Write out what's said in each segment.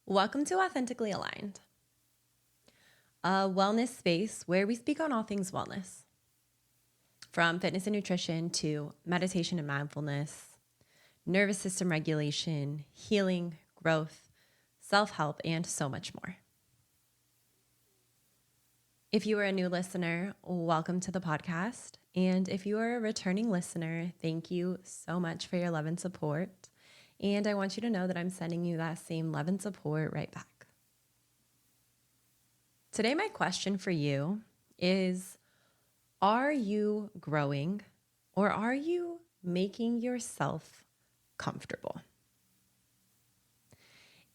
Welcome to Authentically Aligned, a wellness space where we speak on all things wellness, from fitness and nutrition to meditation and mindfulness, nervous system regulation, healing, growth, self-help, and so much more. If you are a new listener, welcome to the podcast. And if you are a returning listener, thank you so much for your love and support. And I want you to know that I'm sending you that same love and support right back. Today, my question for you is, are you growing or are you making yourself comfortable?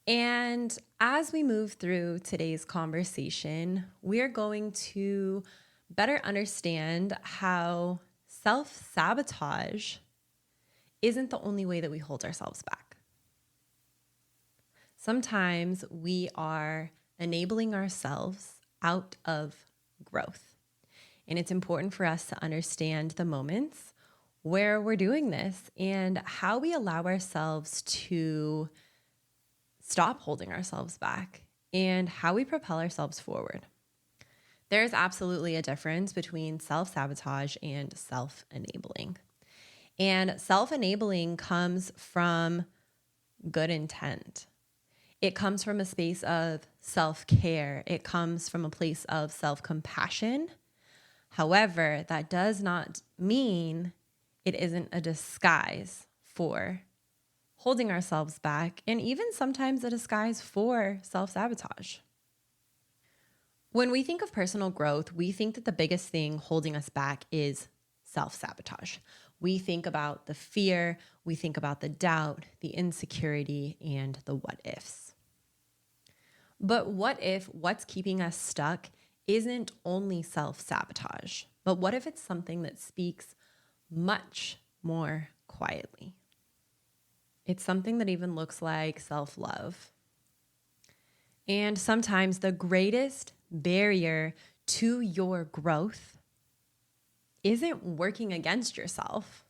And as we move through today's conversation, we're going to better understand how self-sabotage isn't the only way that we hold ourselves back. Sometimes we are enabling ourselves out of growth. And it's important for us to understand the moments where we're doing this and how we allow ourselves to stop holding ourselves back and how we propel ourselves forward. There's absolutely a difference between self-sabotage and self-enabling. And self-enabling comes from good intent. It comes from a space of self-care. It comes from a place of self-compassion. However, that does not mean it isn't a disguise for holding ourselves back, and even sometimes a disguise for self-sabotage. When we think of personal growth, we think that the biggest thing holding us back is self-sabotage. We think about the fear, we think about the doubt, the insecurity, and the what ifs. But what if what's keeping us stuck isn't only self-sabotage, but what if it's something that speaks much more quietly? It's something that even looks like self-love. And sometimes the greatest barrier to your growth isn't working against yourself,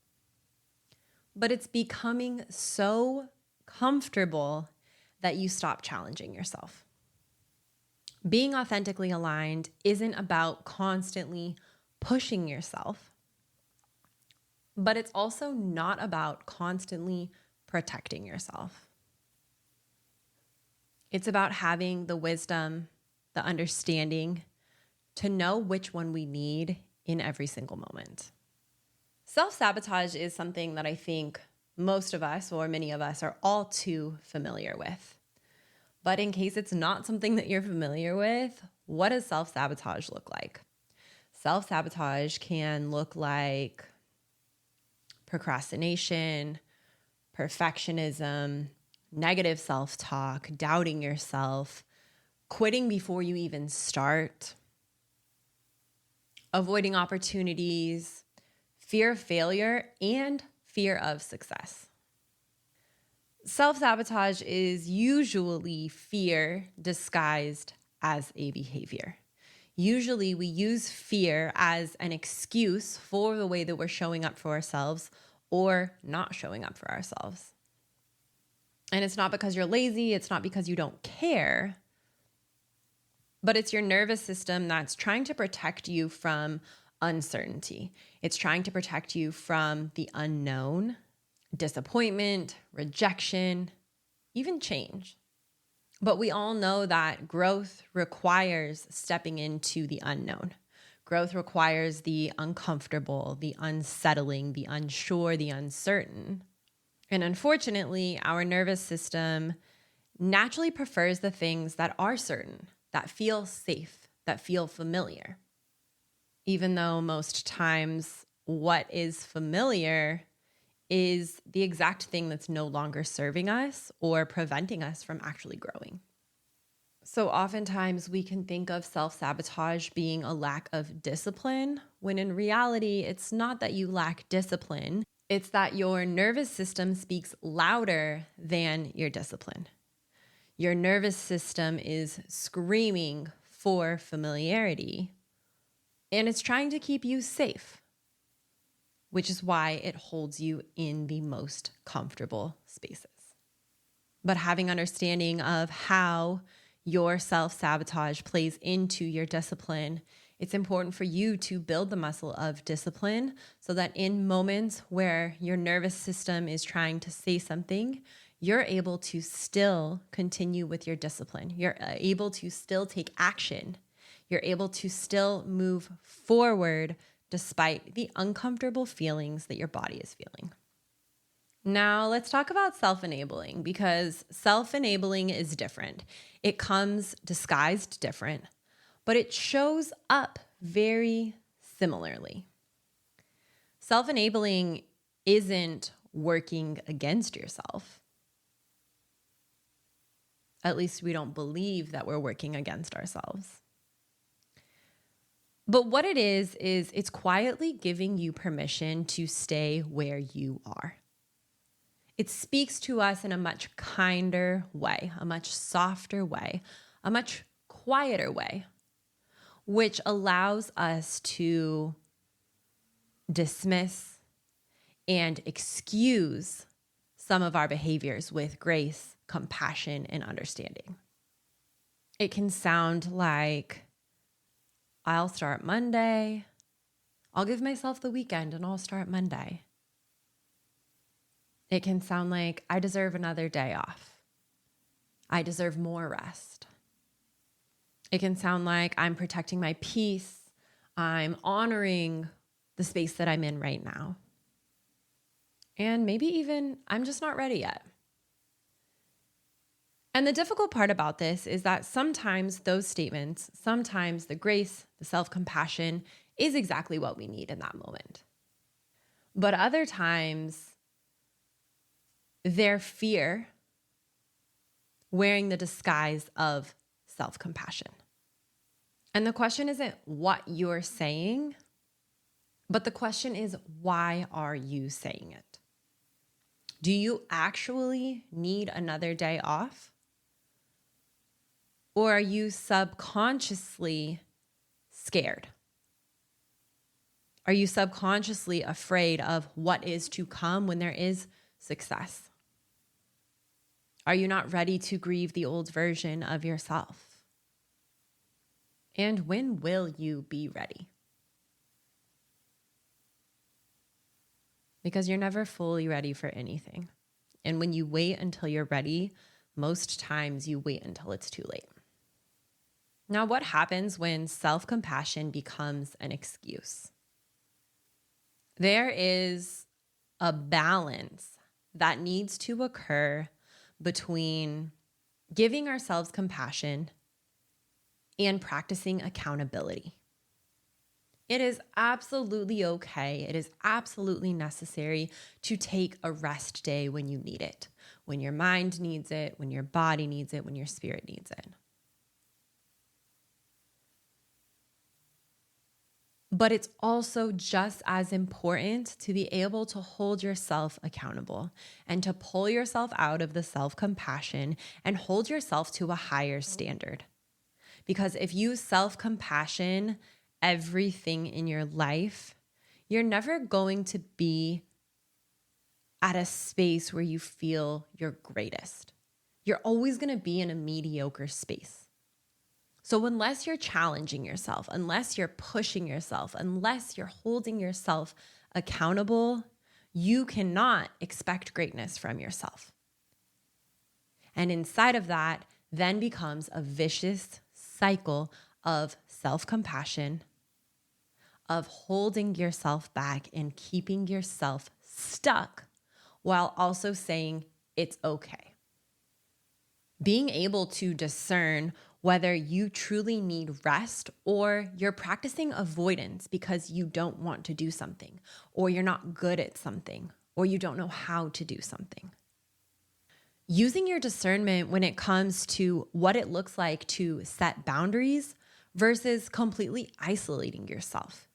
but it's becoming so comfortable that you stop challenging yourself. Being authentically aligned isn't about constantly pushing yourself, but it's also not about constantly protecting yourself. It's about having the wisdom, the understanding to know which one we need in every single moment. Self-sabotage is something that I think most of us, or many of us, are all too familiar with. But in case it's not something that you're familiar with, what does self-sabotage look like? Self-sabotage can look like procrastination, perfectionism, negative self-talk, doubting yourself, quitting before you even start, avoiding opportunities, fear of failure, and fear of success. Self-sabotage is usually fear disguised as a behavior. Usually we use fear as an excuse for the way that we're showing up for ourselves or not showing up for ourselves. And it's not because you're lazy, it's not because you don't care, but it's your nervous system that's trying to protect you from uncertainty. It's trying to protect you from the unknown, disappointment, rejection, even change. But we all know that growth requires stepping into the unknown. Growth requires the uncomfortable, the unsettling, the unsure, the uncertain. And unfortunately, our nervous system naturally prefers the things that are certain, that feel safe, that feel familiar. Even though most times what is familiar is the exact thing that's no longer serving us or preventing us from actually growing. So oftentimes we can think of self-sabotage being a lack of discipline, when in reality, it's not that you lack discipline. It's that your nervous system speaks louder than your discipline. Your nervous system is screaming for familiarity And it's trying to keep you safe, which is why it holds you in the most comfortable spaces. But having understanding of how your self-sabotage plays into your discipline, it's important for you to build the muscle of discipline so that in moments where your nervous system is trying to say something, you're able to still continue with your discipline. You're able to still take action. You're able to still move forward despite the uncomfortable feelings that your body is feeling. Now, let's talk about self-enabling, because self-enabling is different. It comes disguised different, but it shows up very similarly. Self-enabling isn't working against yourself. At least we don't believe that we're working against ourselves. But what it is it's quietly giving you permission to stay where you are. It speaks to us in a much kinder way, a much softer way, a much quieter way, which allows us to dismiss and excuse some of our behaviors with grace, compassion, and understanding. It can sound like, I'll start Monday. I'll give myself the weekend and I'll start Monday. It can sound like, I deserve another day off. I deserve more rest. It can sound like, I'm protecting my peace. I'm honoring the space that I'm in right now. And maybe even, I'm just not ready yet. And the difficult part about this is that sometimes those statements, sometimes the grace, the self-compassion is exactly what we need in that moment. But other times, their fear wearing the disguise of self-compassion. And the question isn't what you're saying, but the question is, why are you saying it? Do you actually need another day off? Or are you subconsciously scared? Are you subconsciously afraid of what is to come when there is success? Are you not ready to grieve the old version of yourself? And when will you be ready? Because you're never fully ready for anything. And when you wait until you're ready, most times you wait until it's too late. Now, what happens when self-compassion becomes an excuse? There is a balance that needs to occur between giving ourselves compassion and practicing accountability. It is absolutely okay. It is absolutely necessary to take a rest day when you need it, when your mind needs it, when your body needs it, when your spirit needs it. But it's also just as important to be able to hold yourself accountable and to pull yourself out of the self-compassion and hold yourself to a higher standard. Because if you self-compassion everything in your life, you're never going to be at a space where you feel your greatest. You're always going to be in a mediocre space. So unless you're challenging yourself, unless you're pushing yourself, unless you're holding yourself accountable, you cannot expect greatness from yourself. And inside of that then becomes a vicious cycle of self-compassion, of holding yourself back and keeping yourself stuck while also saying it's okay. Being able to discern whether you truly need rest or you're practicing avoidance because you don't want to do something, or you're not good at something, or you don't know how to do something. Using your discernment when it comes to what it looks like to set boundaries versus completely isolating yourself.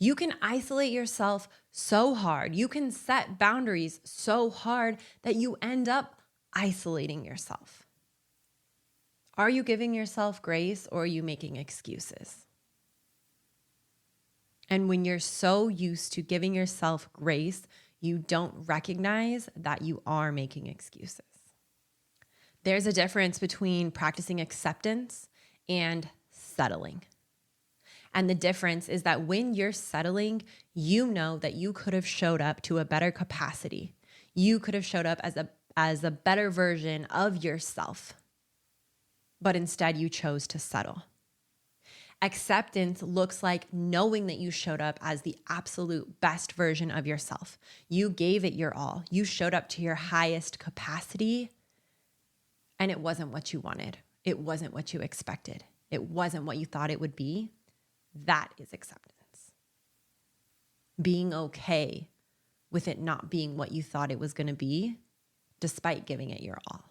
You can isolate yourself so hard. You can set boundaries so hard that you end up isolating yourself. Are you giving yourself grace or are you making excuses? And when you're so used to giving yourself grace, you don't recognize that you are making excuses. There's a difference between practicing acceptance and settling. And the difference is that when you're settling, you know that you could have showed up to a better capacity. You could have showed up as a better version of yourself, but instead you chose to settle. Acceptance looks like knowing that you showed up as the absolute best version of yourself. You gave it your all. You showed up to your highest capacity, and it wasn't what you wanted. It wasn't what you expected. It wasn't what you thought it would be. That is acceptance. Being okay with it not being what you thought it was going to be, despite giving it your all.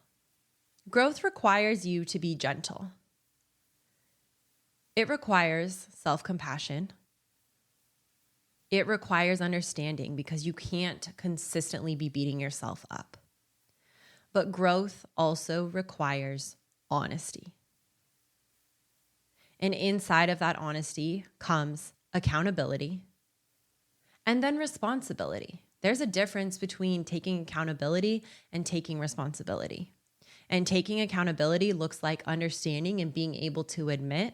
Growth requires you to be gentle. It requires self-compassion. It requires understanding because you can't consistently be beating yourself up. But growth also requires honesty. And inside of that honesty comes accountability and then responsibility. There's a difference between taking accountability and taking responsibility. And taking accountability looks like understanding and being able to admit,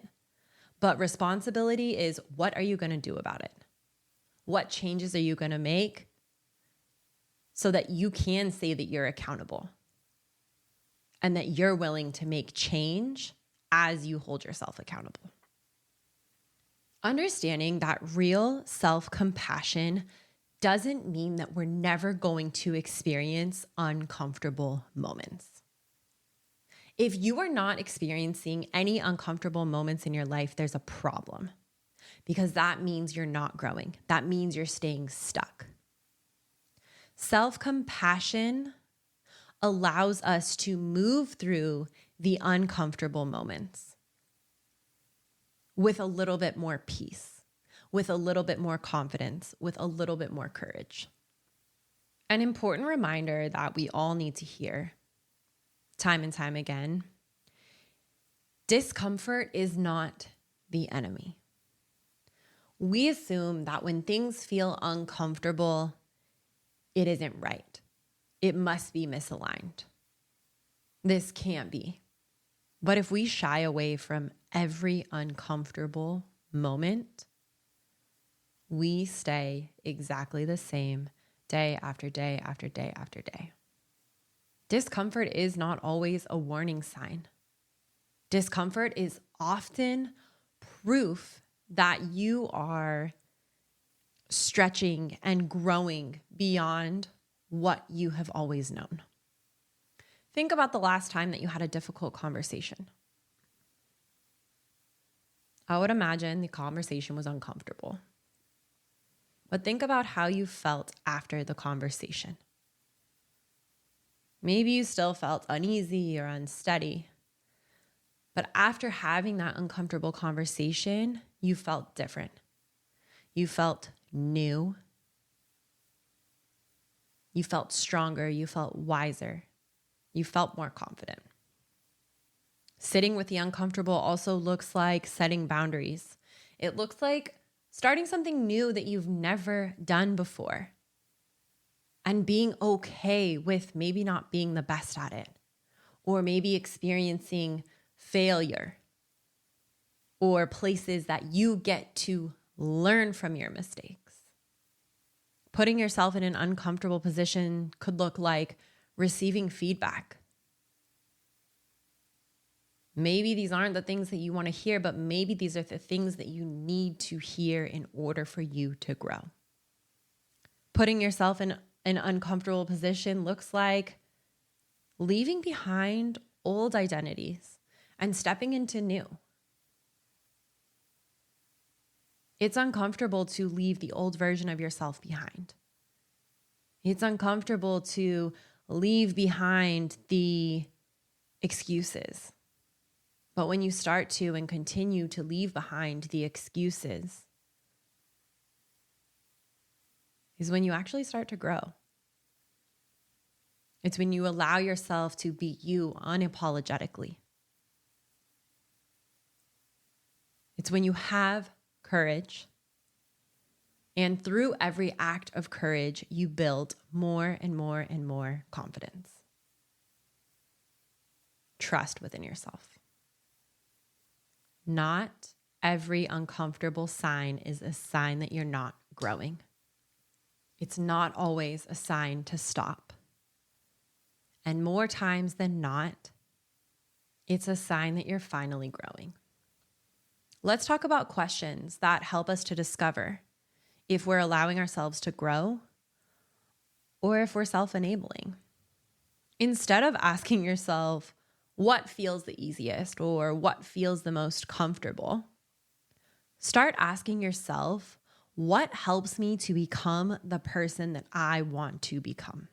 but responsibility is, what are you going to do about it? What changes are you going to make so that you can say that you're accountable and that you're willing to make change as you hold yourself accountable? Understanding that real self-compassion doesn't mean that we're never going to experience uncomfortable moments. If you are not experiencing any uncomfortable moments in your life, there's a problem, because that means you're not growing. That means you're staying stuck. Self-compassion allows us to move through the uncomfortable moments with a little bit more peace, with a little bit more confidence, with a little bit more courage. An important reminder that we all need to hear time and time again: discomfort is not the enemy. We assume that when things feel uncomfortable, it isn't right. It must be misaligned. This can't be. But if we shy away from every uncomfortable moment, we stay exactly the same day after day after day after day. Discomfort is not always a warning sign. Discomfort is often proof that you are stretching and growing beyond what you have always known. Think about the last time that you had a difficult conversation. I would imagine the conversation was uncomfortable. But think about how you felt after the conversation. Maybe you still felt uneasy or unsteady. But after having that uncomfortable conversation, you felt different. You felt new. You felt stronger. You felt wiser. You felt more confident. Sitting with the uncomfortable also looks like setting boundaries. It looks like starting something new that you've never done before, and being okay with maybe not being the best at it, or maybe experiencing failure, or places that you get to learn from your mistakes. Putting yourself in an uncomfortable position could look like receiving feedback. Maybe these aren't the things that you want to hear, but maybe these are the things that you need to hear in order for you to grow. Putting yourself in an uncomfortable position looks like leaving behind old identities and stepping into new. It's uncomfortable to leave the old version of yourself behind. It's uncomfortable to leave behind the excuses. But when you start to and continue to leave behind the excuses, is when you actually start to grow. It's when you allow yourself to be you unapologetically. It's when you have courage And through every act of courage, you build more and more and more confidence. Trust within yourself. Not every uncomfortable sign is a sign that you're not growing. It's not always a sign to stop. And more times than not, it's a sign that you're finally growing. Let's talk about questions that help us to discover if we're allowing ourselves to grow or if we're self-enabling. Instead of asking yourself what feels the easiest or what feels the most comfortable, start asking yourself, what helps me to become the person that I want to become?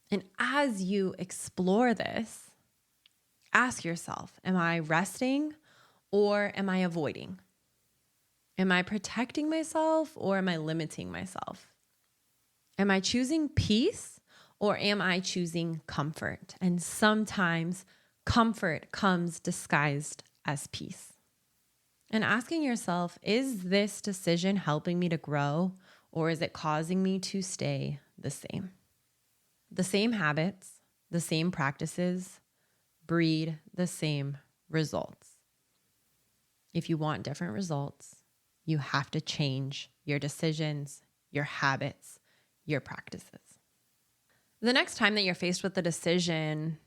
And as you explore this, ask yourself, am I resting or am I avoiding? Am I protecting myself or am I limiting myself? Am I choosing peace or am I choosing comfort? And sometimes comfort comes disguised as peace. And asking yourself, is this decision helping me to grow or is it causing me to stay the same? The same habits, the same practices breed the same results. If you want different results, you have to change your decisions, your habits, your practices. The next time that you're faced with a decision,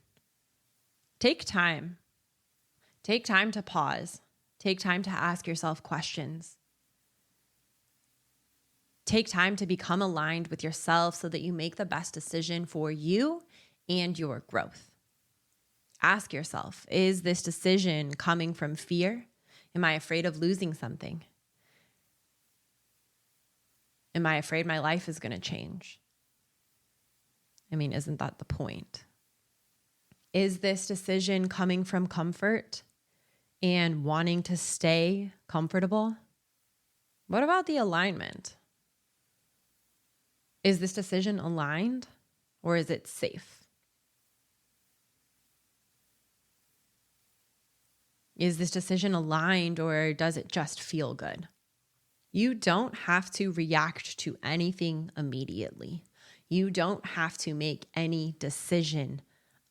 take time. Take time to pause. Take time to ask yourself questions. Take time to become aligned with yourself so that you make the best decision for you and your growth. Ask yourself, is this decision coming from fear? Am I afraid of losing something? Am I afraid my life is going to change? I mean, isn't that the point? Is this decision coming from comfort and wanting to stay comfortable? What about the alignment? Is this decision aligned or is it safe? Is this decision aligned or does it just feel good? You don't have to react to anything immediately. You don't have to make any decision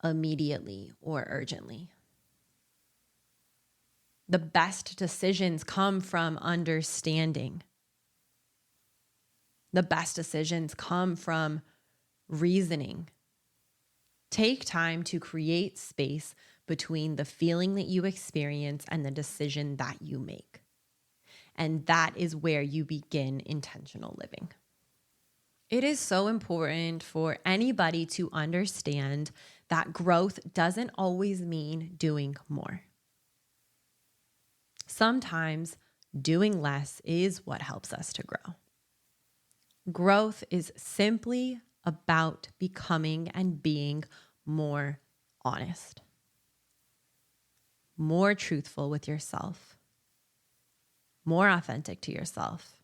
immediately or urgently. The best decisions come from understanding. The best decisions come from reasoning. Take time to create space between the feeling that you experience and the decision that you make. And that is where you begin intentional living. It is so important for anybody to understand that growth doesn't always mean doing more. Sometimes doing less is what helps us to grow. Growth is simply about becoming and being more honest, more truthful with yourself, more authentic to yourself,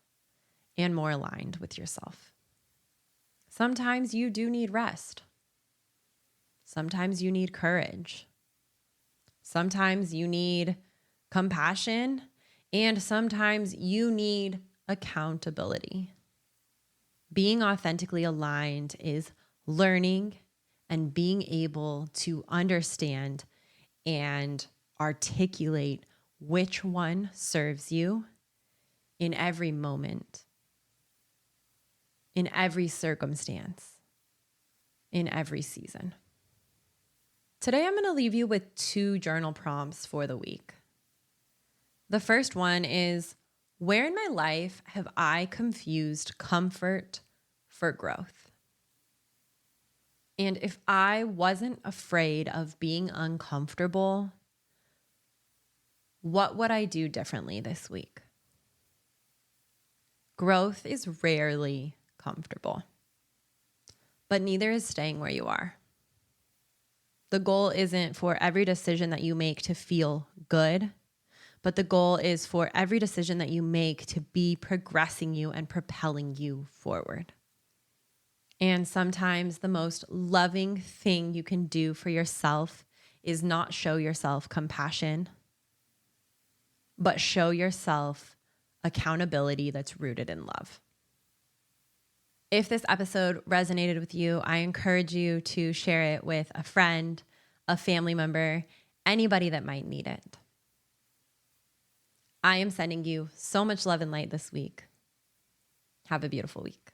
and more aligned with yourself. Sometimes you do need rest. Sometimes you need courage. Sometimes you need compassion, and sometimes you need accountability. Being authentically aligned is learning and being able to understand and articulate which one serves you in every moment, in every circumstance, in every season. Today, I'm going to leave you with 2 journal prompts for the week. The first one is, where in my life have I confused comfort for growth? And if I wasn't afraid of being uncomfortable, what would I do differently this week? Growth is rarely comfortable, but neither is staying where you are. The goal isn't for every decision that you make to feel good, but the goal is for every decision that you make to be progressing you and propelling you forward. And sometimes the most loving thing you can do for yourself is not show yourself compassion, but show yourself accountability that's rooted in love. If this episode resonated with you, I encourage you to share it with a friend, a family member, anybody that might need it. I am sending you so much love and light this week. Have a beautiful week.